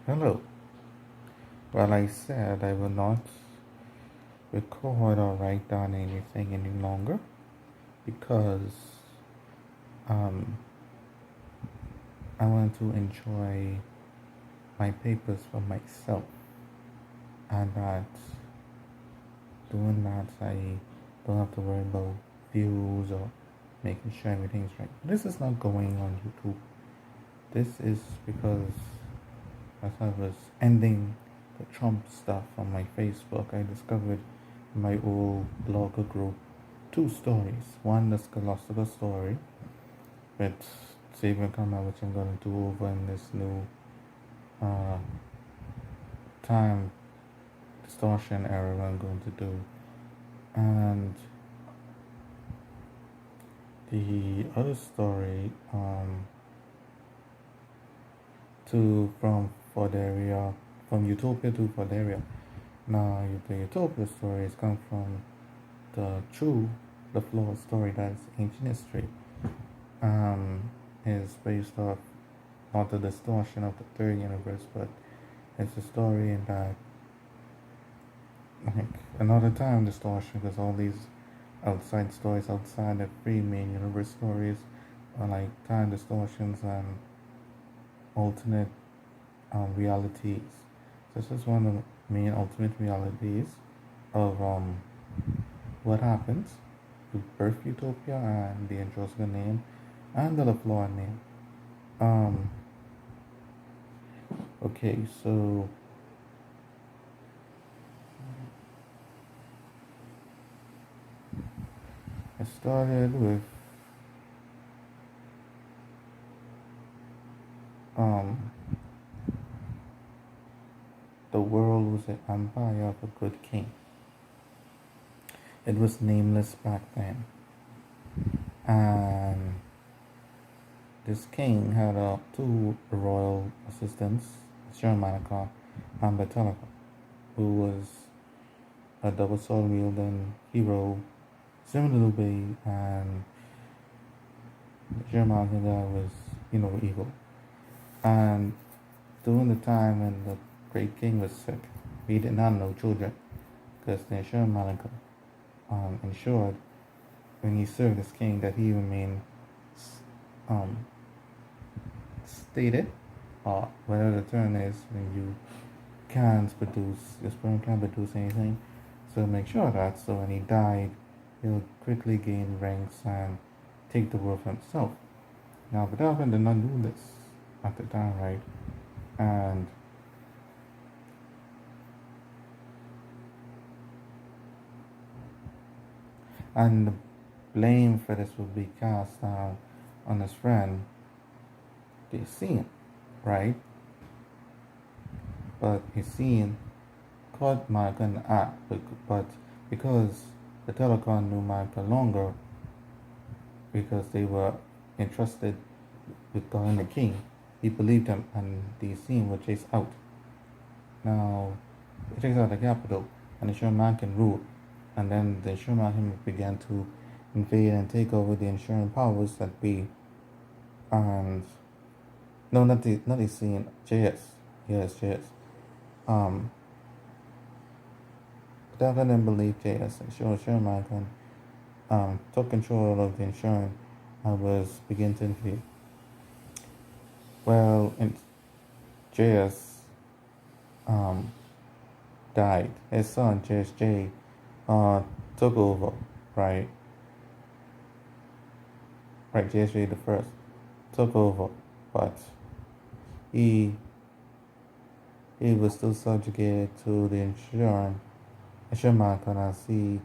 Hello. Well, I said I will not record or write down anything any longer because um, I want to enjoy my papers for myself, and that doing that I don't have to worry about views or making sure everything's right. This is not going on YouTube. This is because as I was ending the Trump stuff on my Facebook, I discovered in my old blogger group two stories. One, the Scholastica story with Xavier Kama, which I'm going to do over in this new uh, time distortion era I'm going to do. And the other story, to from Fordaria, from Utopia to Fordaria. Now, the Utopia stories come from the flawed story that's ancient history. Is based off not the distortion of the third universe, but it's a story in that like another time distortion because all these outside stories outside the three main universe stories are like time distortions and alternate realities. So this is one of the main ultimate realities of what happens to birth Utopia and the Androscope name and the LaFleur name. Um, okay, so I started with um, the world was an empire of a good king. It was nameless back then, and this king had two royal assistants, Shermanica and Battalica, who was a double sword wielding hero, similar to Bay, and Shermanica was, evil. And during the time when the great king was sick, he did not know children, because the Shermanica ensured when he served as king that he remained um, stated, or whatever the term is, when you can't produce, your sperm can't produce anything. So make sure of that so when he died, he'll quickly gain ranks and take the world for himself. Now, Godolphin did not do this at the time, right? And and the blame for this would be cast down on his friend, Essene, right? But Essene caught Malcolm in the act, but because the Telecon knew Malcolm longer, because they were entrusted with guarding the king, he believed him, and the scene was chased out. Now, they chased out the capital, and the Sherman ruled, and then the Sherman began to invade and take over the ensuring powers that be, and no, not the scene, JS, yes, JS. Um, Devlin didn't believe JS, and Sherman took control of the insurance and was beginning to invade. Well, in JS um, died. His son JSJ took over, right? Right, JSJ the first took over, but he he was still subjugated to the insurance. Sherman as he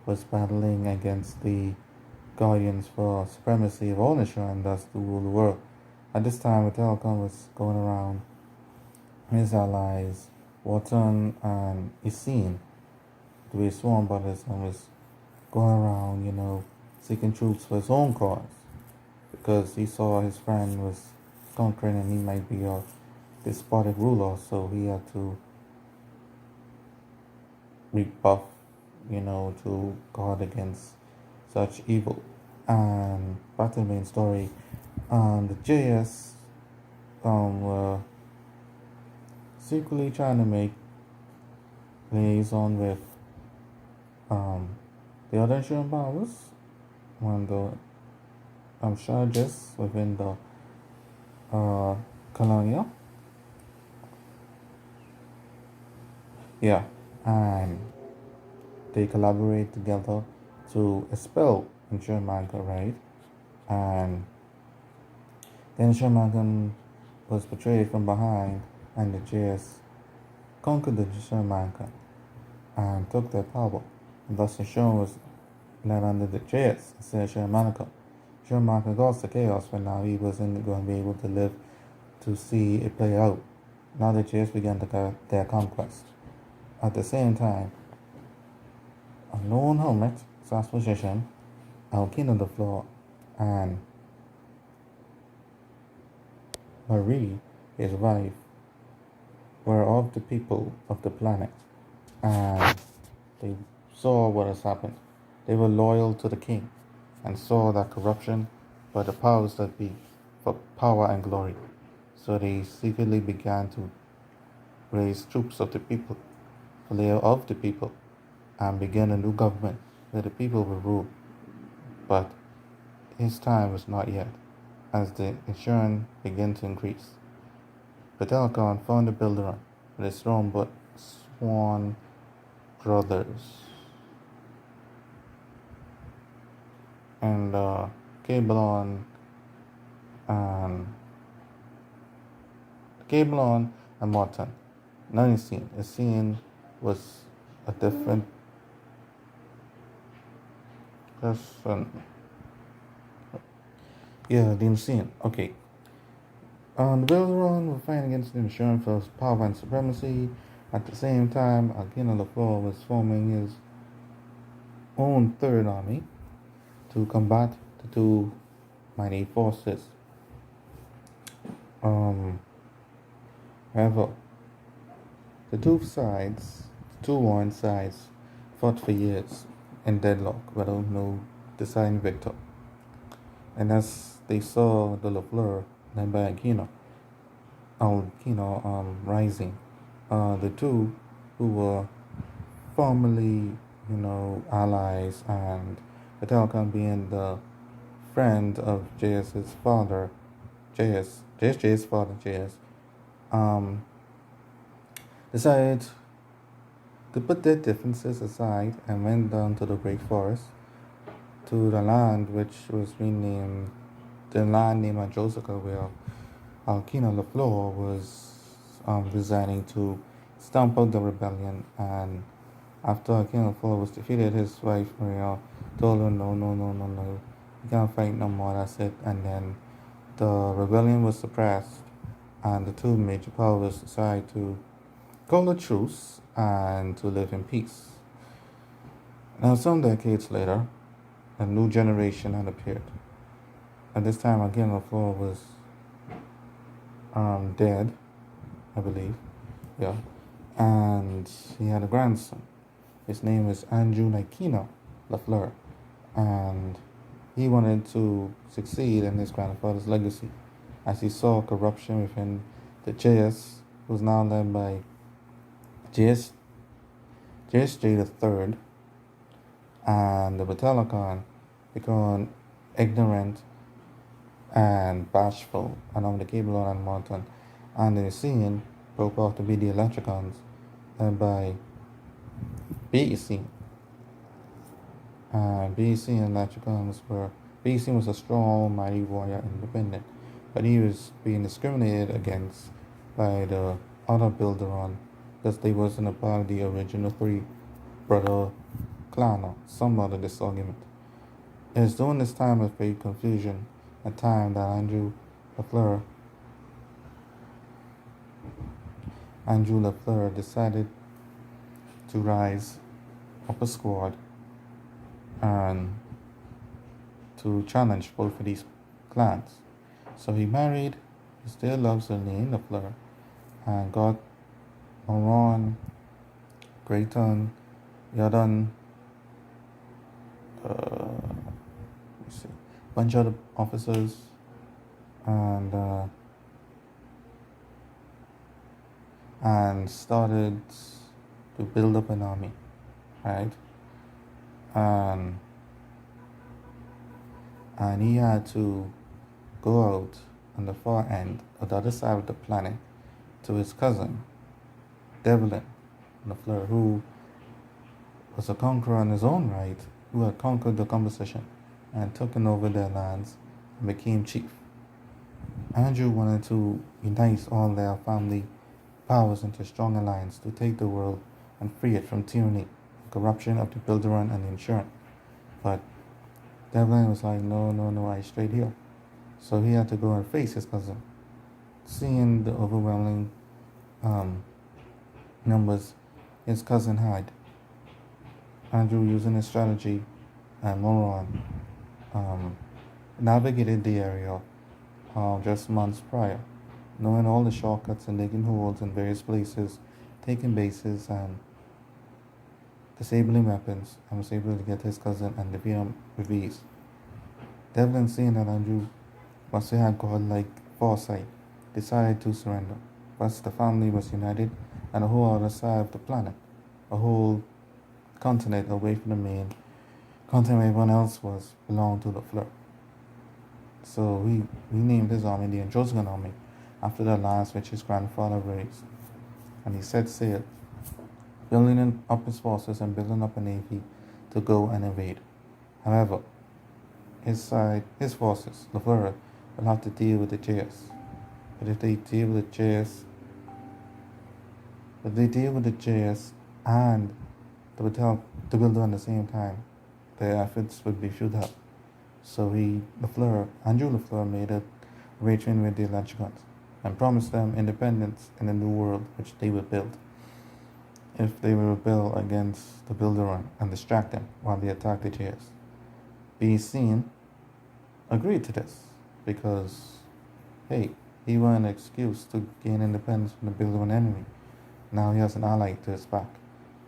was battling against the Guardians for supremacy of all insurance, thus to rule the world. At this time, Telecom was going around his allies, Wharton and Essene, to be sworn brothers, and was going around, seeking troops for his own cause, because he saw his friend was conquering and he might be a despotic ruler, so he had to rebuff, to guard against such evil. And back to the main story, the JS were secretly trying to make liaison with um, the other insurance powers, one of the charges within the colonial. Yeah, and they collaborate together to expel Insurmanka, right? And then Insurmanka was betrayed from behind, and the JS conquered the Insurmanka and took their power. And thus Insurance was led under the JS instead of Insurmanka. Insurmanka caused the chaos, but now he wasn't going to be able to live to see it play out. Now the JS began their conquest. At the same time, a lone hermit, slash magician, Alkina the Floor, and Marie, his wife, were of the people of the planet, and they saw what has happened. They were loyal to the king and saw that corruption by the powers that be for power and glory. So they secretly began to raise troops of the people, for they are of the people, and began a new government where the people will rule. But his time was not yet, as the insurance began to increase. Petalcon found a builder with his throne but Swan brothers. And Cablon and Morton. None is seen. A scene was a different person. Yeah, the scene. Okay. The Belzeron were fighting against the insurance for power and supremacy. At the same time, Alkina LaFleur was forming his own third army to combat the two mighty forces. However, the two warring sides, fought for years in deadlock without no deciding victor. And as they saw the LaFleur led by Aquino rising, the two who were formerly, allies, and Petalcon being the friend of JS's father, JS's father, JS, decided to put their differences aside and went down to the Great Forest, to the land which was renamed, the land named Ajosica, where Alkina LaFleur was resigning to stamp out the rebellion. And after Alkina LaFleur was defeated, his wife Maria told her, no, you can't fight no more, that's it. And then the rebellion was suppressed, and the two major powers decided to call a truce and to live in peace. Now, some decades later, a new generation had appeared. At this time, Alkina LaFleur was dead, I believe. Yeah. And he had a grandson. His name was Andrew Nakino LaFleur. And he wanted to succeed in his grandfather's legacy, as he saw corruption within the JS, who was now led by JSJ III, and the Batalacon became ignorant and bashful, along the Cablon and Morton, and the Nicene broke off to be the Electricons, led by BEC. BEC and Electricons BEC was a strong, mighty warrior, independent, but he was being discriminated against by the other Builderon because they wasn't a part of the original three brother clan or some other disargument. It was during this time of great confusion, a time that Andrew LaFleur decided to rise up a squad and to challenge both of these clans. So he married, he still loves Eileen LaFleur, and got Moron, Grayton, Yadon, bunch of officers, and and started to build up an army, right? And and he had to go out on the far end, on the other side of the planet, to his cousin, Devlin LaFleur, who was a conqueror in his own right, who had conquered the composition and taken over their lands and became chief. Andrew wanted to unite all their family powers into a strong alliance to take the world and free it from tyranny, corruption of the Bilderun and the Insurance. But Devlin was like, no, no, no, I straight here. So he had to go and face his cousin. Seeing the overwhelming numbers his cousin had, Andrew, using his strategy and moron, navigated the area just months prior, knowing all the shortcuts and digging holes in various places, taking bases and disabling weapons, and was able to get his cousin and defeat him with ease. Devlin, seeing that Andrew must have had godlike foresight, decided to surrender. Thus, the family was united, and a whole other side of the planet, a whole continent away from the main continent where everyone else was, belonged to LaFleur. So he named his army the Androsgan Army after the alliance which his grandfather raised. And he set sail, building up his forces and building up a navy to go and invade. However, his forces, LaFleur, will have to deal with the Jayas. But if they deal with the Jayas and the Bilder at the same time, their efforts would be futile. So Andrew LaFleur made an arrangement with the Electricons and promised them independence in a new world which they would build if they would rebel against the Bilderun and distract them while they attacked the Jayas. Beeseen agreed to this because, hey, he wanted an excuse to gain independence from the Bilderun enemy. Now he has an ally to his back.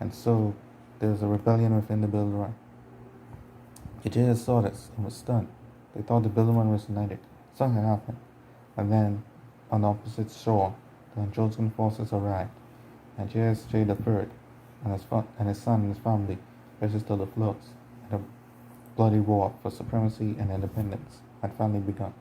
And so there was a rebellion within the Bilderun. The Jayas saw this and was stunned. They thought the Bilderun was united. Something happened. And then, on the opposite shore, the Androsgan forces arrived, and Jayas Jay III and his son and his family registered the LaFleurs, and a bloody war for supremacy and independence had finally begun.